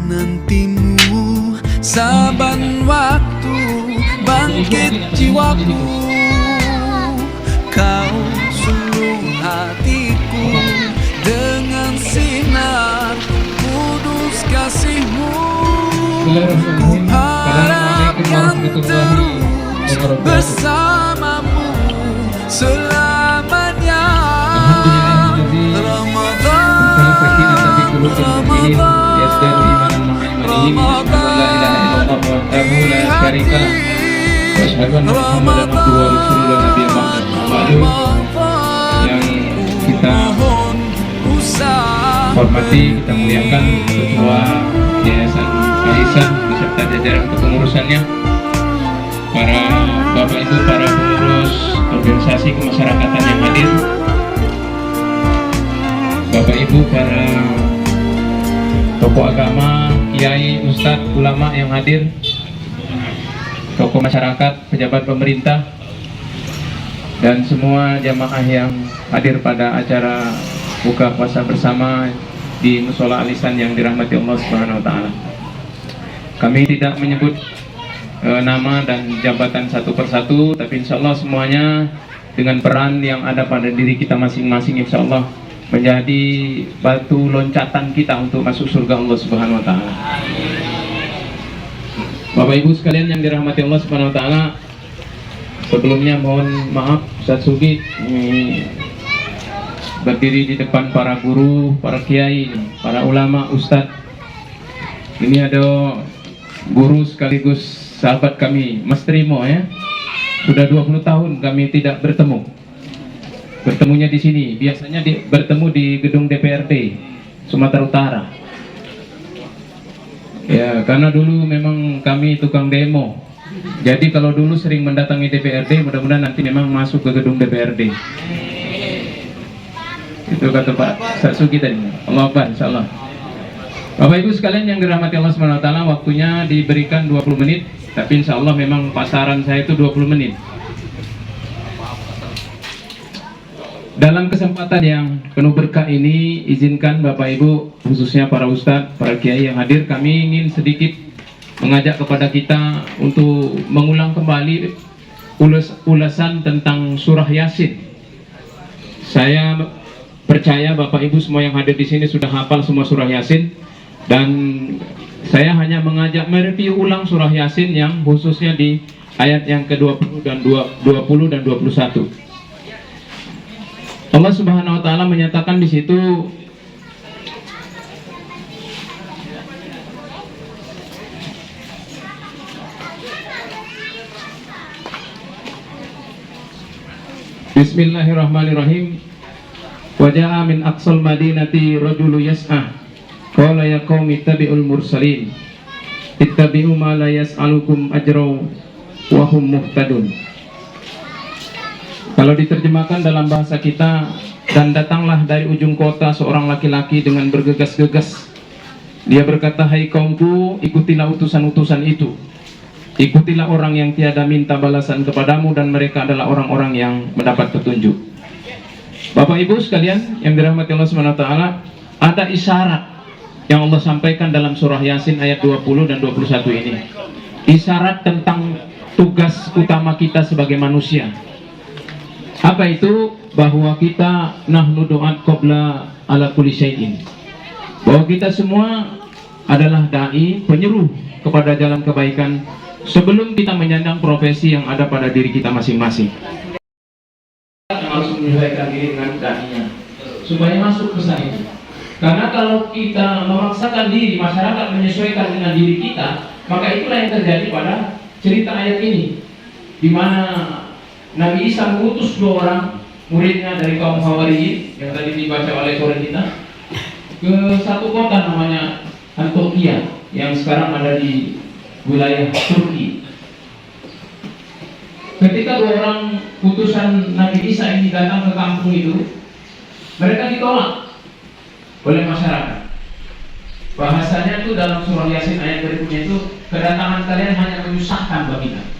menantimu saban waktu, bangkit jiwaku. Kau suluh hatiku dengan sinar kudus kasih-Mu. Ku harapkan terus bersamamu selamanya. Yang kita hormati, kita muliakan Ketua Yayasan Al-Ihsan beserta jajaran kepengurusannya, para Bapak Ibu, para pengurus organisasi kemasyarakatan yang hadir, Bapak Ibu, para tokoh agama, kiai, ustadz, ulama yang hadir, tokoh masyarakat, pejabat pemerintah, dan semua jamaah yang hadir pada acara buka puasa bersama di Mushola Al-Ihsan yang dirahmati Allah Subhanahu wa Ta'ala. Kami tidak menyebut nama dan jabatan satu persatu, tapi insya Allah semuanya dengan peran yang ada pada diri kita masing-masing, insya Allah menjadi batu loncatan kita untuk masuk surga Allah Subhanahu wa Ta'ala. Bapak Ibu sekalian yang dirahmati Allah Subhanahu wa Ta'ala, sebelumnya mohon maaf Ustaz Sugi berdiri di depan para guru, para kiai, para ulama, ustadz. Ini ada guru sekaligus sahabat kami, Mas Trimo ya. Sudah 20 tahun kami tidak bertemu. Bertemunya di sini, biasanya bertemu di gedung DPRD Sumatera Utara. Ya, karena dulu memang kami tukang demo. Jadi kalau dulu sering mendatangi DPRD, mudah-mudahan nanti memang masuk ke gedung DPRD. Itu kata Pak Sarsuki tadi. Allah Akbar, insyaallah. Bapak Ibu sekalian yang dirahmati Allah Subhanahu wa Ta'ala, waktunya diberikan 20 menit, tapi insya Allah memang pasaran saya itu 20 menit. Dalam kesempatan yang penuh berkah ini, izinkan Bapak Ibu, khususnya para ustadz, para kiai yang hadir, kami ingin sedikit mengajak kepada kita untuk mengulang kembali ulasan tentang surah Yasin. Saya percaya Bapak Ibu semua yang hadir di sini sudah hafal semua surah Yasin, dan saya hanya mengajak mereview ulang surah Yasin yang khususnya di ayat yang ke-20 dan 20 dan 21. Allah Subhanahu wa Ta'ala menyatakan di situ, Bismillahirrahmanirrahim. Wa ja'a min aqsal madinati rajulu yas'a qala ya qaumi ittabi'ul mursalin ittabi'u ma la yas'alukum ajra wa hum muhtadun. Kalau diterjemahkan dalam bahasa kita, dan datanglah dari ujung kota seorang laki-laki dengan bergegas-gegas. Dia berkata, hai kaumku, ikutilah utusan-utusan itu. Ikutilah orang yang tiada minta balasan kepadamu, dan mereka adalah orang-orang yang mendapat petunjuk. Bapak Ibu sekalian yang dirahmati Allah Subhanahu wa Ta'ala, ada isyarat yang Allah sampaikan dalam surah Yasin ayat 20 dan 21 ini. Isyarat tentang tugas utama kita sebagai manusia. Apa itu? Bahwa kita nahnu du'at qabla ala kulli syai'in. Bahwa kita semua adalah dai, penyeru kepada jalan kebaikan sebelum kita menyandang profesi yang ada pada diri kita masing-masing. Harus menyesuaikan diri dengan dai-nya supaya masuk ke sana. Karena kalau kita memaksakan diri, masyarakat menyesuaikan dengan diri kita, maka itulah yang terjadi pada cerita ayat ini, di mana Nabi Isa mengutus 2 orang muridnya dari kaum Hawariyin yang tadi dibaca oleh sore kita ke satu kota namanya Antioquia yang sekarang ada di wilayah Turki. Ketika 2 orang utusan Nabi Isa ini datang ke kampung itu, mereka ditolak oleh masyarakat. Bahasanya itu dalam surah Yasin ayat berikutnya itu, kedatangan kalian hanya menyusahkan bagi kami.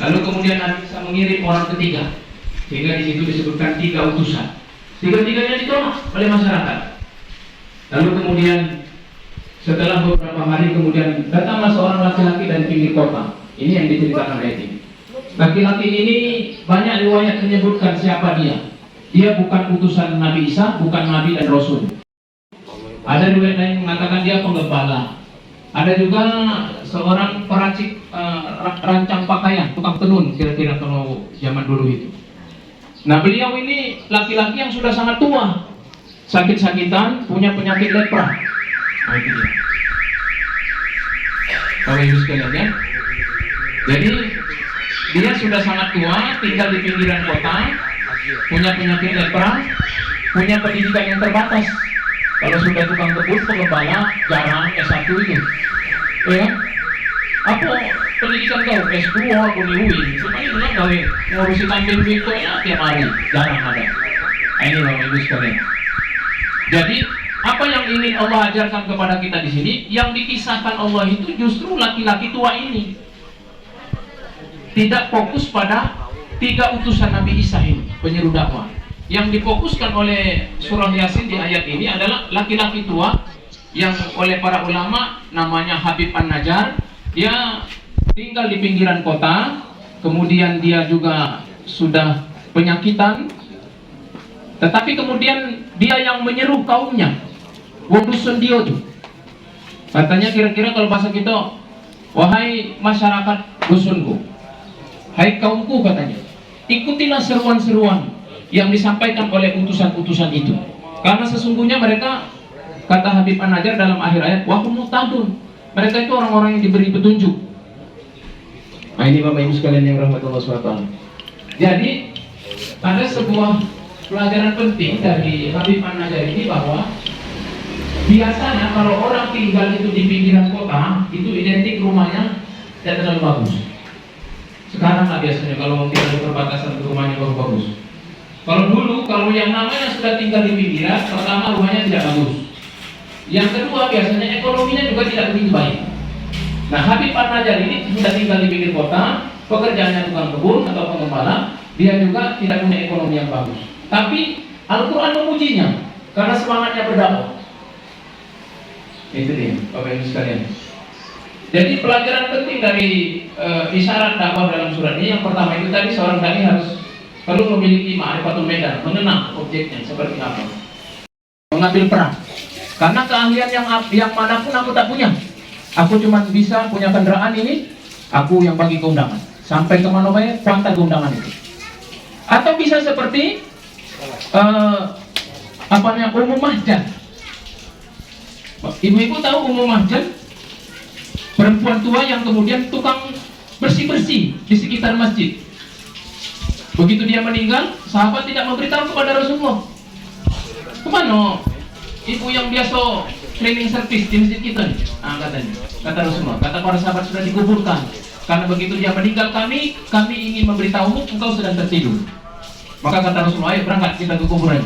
Lalu kemudian Nabi Isa mengirim orang ketiga, sehingga di situ disebutkan 3 utusan. 3-tiganya ditolak oleh masyarakat. Lalu kemudian Setelah beberapa hari kemudian datanglah seorang laki-laki dari pinggir kota. Ini yang diceritakan ayat ini. Laki-laki ini banyak riwayat menyebutkan siapa dia. Dia bukan utusan Nabi Isa, bukan Nabi dan Rasul. Ada riwayat lain mengatakan dia penggembala. Ada juga seorang peracik rancang pakaian, tukang tenun kira-kira kalau zaman dulu itu. Nah, beliau ini laki-laki yang sudah sangat tua, sakit-sakitan, punya penyakit lepra. Nah, itu dia. Bapak Ibu sekalian ya. Jadi dia sudah sangat tua, tinggal di pinggiran kota, punya penyakit lepra, punya pendidikan yang terbatas. Kalau sudah tukang kebun, penggembala, jarang S1 itu. Ya, apa pendidikan kau? S2, aku di UI. Cuma ini bilang kau ngurusi kambing itu ya tiap hari, jarang ada. Nah, ini Bapak Ibu sekalian. Jadi apa yang ingin Allah ajarkan kepada kita di sini, yang dikisahkan Allah itu justru laki-laki tua ini tidak fokus pada 3 utusan Nabi Isa ini, penyeru dakwah. Yang difokuskan oleh surah Yasin di ayat ini adalah laki-laki tua yang oleh para ulama namanya Habib An-Najjar. Dia tinggal di pinggiran kota, kemudian dia juga sudah penyakitan, tetapi kemudian dia yang menyeru kaumnya. Wong dusun dia tuh. Katanya kira-kira kalau bahasa kita, wahai masyarakat dusunku, hai kaumku katanya, ikutilah seruan-seruan yang disampaikan oleh utusan-utusan itu. Karena sesungguhnya mereka, kata Habib An-Najjar dalam akhir ayat, wahum muhtadun. Mereka itu orang-orang yang diberi petunjuk. Nah, ini Bapak Ibu sekalian yang rahmatullah SWT. Jadi ada sebuah pelajaran penting dari Habib An-Najjar ini, bahwa biasanya kalau orang tinggal itu di pinggiran kota, itu identik rumahnya tidak terlalu bagus. Sekarang lah biasanya kalau tinggal di perbatasan rumahnya baru bagus. Kalau dulu, kalau yang namanya sudah tinggal di pinggiran, pertama rumahnya tidak bagus. Yang kedua biasanya ekonominya juga tidak begitu baik. Nah, Habib An-Najjar ini sudah tinggal di pinggir kota, pekerjaannya tukang kebun atau pengembala, dia juga tidak punya ekonomi yang bagus. Tapi Al-Quran memujinya karena semangatnya berdakwah. Itu dia, Bapak Ibu sekalian. Jadi pelajaran penting dari isyarat dakwah dalam surat ini, yang pertama itu tadi, seorang dai harus perlu memiliki ma'rifatul medan, mengenal objeknya seperti apa. Mengambil peran. Karena keahlian yang manapun aku tak punya. Aku cuma bisa punya kendaraan ini, aku yang bagi keundangan. Sampai kemana baik, pantai keundangan itu. Atau bisa seperti umum mahjan. Ibu-ibu tahu umum mahjan? Perempuan tua yang kemudian tukang bersih-bersih di sekitar masjid. Begitu dia meninggal, sahabat tidak memberitahu kepada Rasulullah. Kemana ibu yang biasa cleaning service di masjid kita nih? Katanya, kata Rasulullah, kata para sahabat sudah dikuburkan. Karena begitu dia meninggal, kami ingin memberitahumu engkau sedang tertidur. Maka kata Rasulullah, ayo berangkat kita ke kuburan.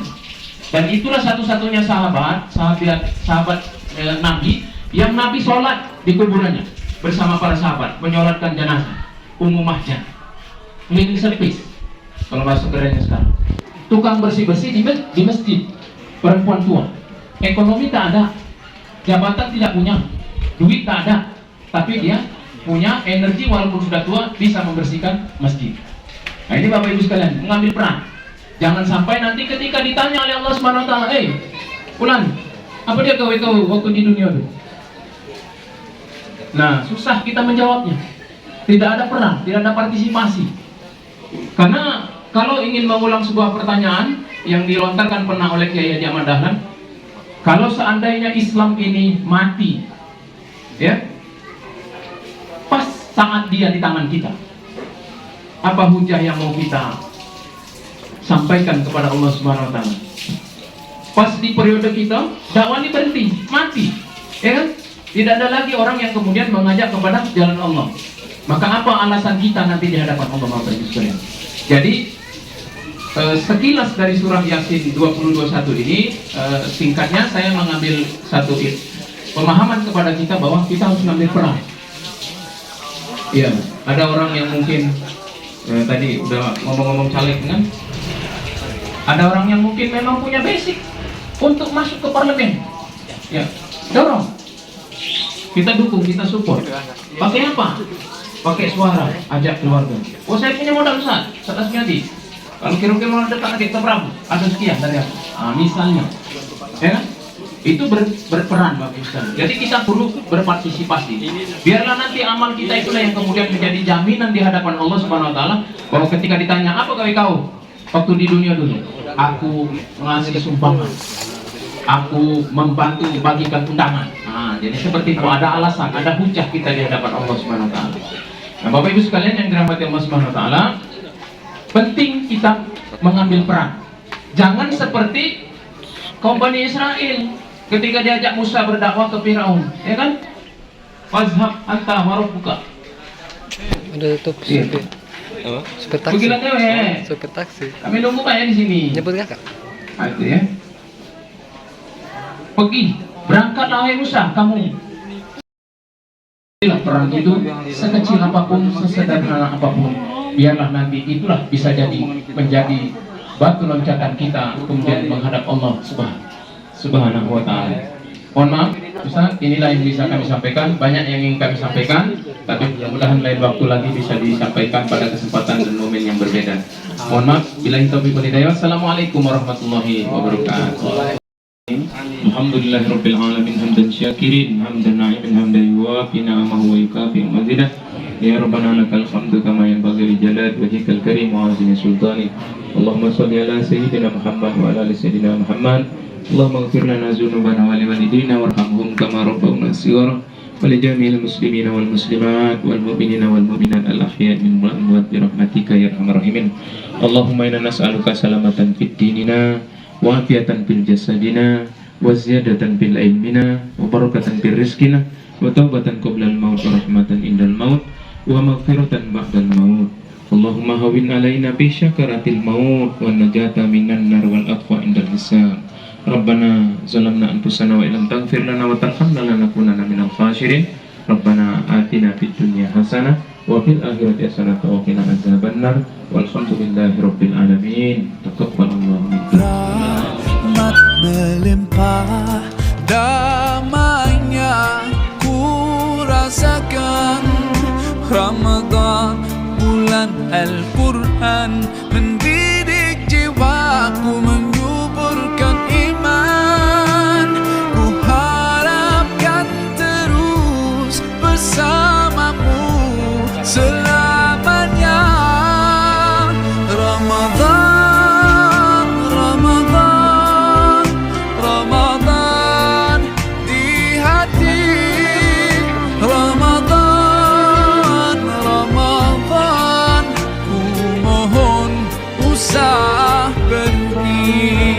Dan itulah satu-satunya sahabat Nabi yang Nabi sholat di kuburannya bersama para sahabat, menyolatkan jenazah. Ummu Mahjan, cleaning service kalau bahasa kerennya sekarang, tukang bersih-bersih di masjid. Perempuan tua, ekonomi tak ada, jabatan tidak punya, duit tak ada, tapi dia punya energi walaupun sudah tua, bisa membersihkan masjid. Nah, ini Bapak Ibu sekalian, mengambil peran. Jangan sampai nanti ketika ditanya oleh Allah SWT, Fulan, apa dia gawe kau waktu di dunia itu? Nah, susah kita menjawabnya. Tidak ada peran, tidak ada partisipasi. Karena kalau ingin mengulang sebuah pertanyaan yang dilontarkan pernah oleh Kiai Haji Ahmad Dahlan, kalau seandainya Islam ini mati, ya, pas saat dia di tangan kita, apa hujah yang mau kita sampaikan kepada Allah Subhanahu wa taala? Pas di periode kita, dakwah ini berhenti, mati, ya kan? Tidak ada lagi orang yang kemudian mengajak kepada jalan Allah. Maka apa alasan kita nanti di hadapan Allah, Bapak Ibu sekalian? Jadi sekilas dari surah Yasin 20:21 ini, singkatnya saya mengambil satu pemahaman kepada kita bahwa kita harus mengambil peran. Iya, ada orang yang mungkin tadi udah ngomong-ngomong caleg kan? Ada orang yang mungkin memang punya basic untuk masuk ke parlemen. Ya, dorong. kita dukung, kita support. Pakai apa? Pakai suara, ajak keluarga. Oh, saya punya modal besar, Ustaz Asmiati. Kalau kira-kira orang dekat kita berapa? Ada sekian dari aku. Misalnya, ya kan? Itu berperan bagi Ustaz. Jadi kita perlu berpartisipasi. Biarlah nanti amal kita itulah yang kemudian menjadi jaminan di hadapan Allah Subhanahu Wa Taala, bahwa ketika ditanya apa gawe kau waktu di dunia dulu, aku ngasih sumbangan, aku membantu bagikan undangan. Jadi seperti itu, ada alasan, ada hujah kita di hadapan Allah Subhanahu Wa Taala. Nah, Bapak Ibu sekalian yang dirahmati Allah Subhanahu Wa Taala, penting kita mengambil peran. Jangan seperti kaum Bani Israel ketika diajak Musa berdakwah ke Firaun, ya kan? Fazhab anta wa rabbuka. Ada tutup supir. Supir taksi. Pergilah cewek. Supir taksi. Kami nunggu Pak ya di sini. Nyebut kakak. Itu ya. Pergi, berangkatlah wahai Musa, kamu. Perang itu sekecil apapun, sesederhana apapun, biarlah nanti itulah bisa menjadi batu loncatan kita kemudian menghadap Allah Subhanahu Wa Taala. Mohon maaf, Ustaz, inilah yang bisa kami sampaikan. Banyak yang ingin kami sampaikan, tapi mudah-mudahan lain waktu lagi bisa disampaikan pada kesempatan dan momen yang berbeda. Mohon maaf, billahi taufiq wal hidayah. Wassalamualaikum warahmatullahi wabarakatuh. Alhamdulillahirabbil alamin, hamdan syakirin, hamdan na'imin, hamdan yuwafi ni'amahu wa yukafi mazidah. Ya Rabbana lakal hamdu kama yanbaghi li jalali wajhikal karim wa 'azimi sultanik. Allahumma shalli ala sayyidina Muhammad wa ala ali sayyidina Muhammad. Allahumma ighfir lana dzunubana wa liwalidayna warhamhum kama rabbawna shighara wa li jami'il muslimina wal muslimat wal mu'minina wal mu'minat al ahya'i minhum wal amwat bi rahmatika ya arhamar rahimin. Allahumma inna nas'aluka salamatan fid dinina wa afiatan fil jasadina wa ziyadatan fil ilmina wa barakatan fil rizqina wa taubatan qabla al maut wa rahmatan indal maut wa maghfiratan ba'dal maut. Allahumma hawin alaina bi syakaratil maut wa najata minan nar wal atqa indal hisab. Rabbana zalamna anfusana wa illam taghfir lana wa tarhamna lanakunanna minal khasirin. Rabbana atina fid dunya hasanah wa fil akhirati hasanah wa qina adzabannar. Walhamdulillahi rabbil alamin. Taqabbalallahu minna. Rahmat melimpah, damainya ku rasakan. Ramadan, bulan Al-Quran, mendidik jiwaku, menyuburkan iman. Ku harapkan terus bersamamu selamanya. Ramadan, Ramadan, Ramadan di hati. Ramadan, Ramadan, ku mohon usah pergi.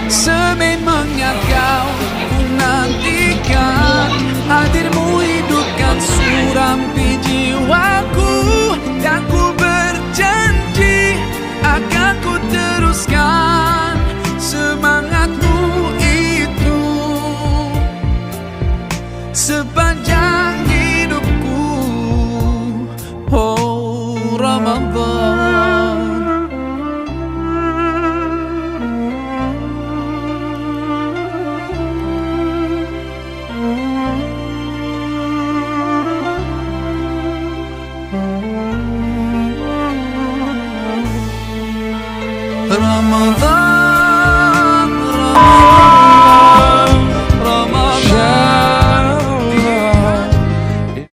Sememangnya kau ku nantikan, hadirmu hidupkan suram di jiwa.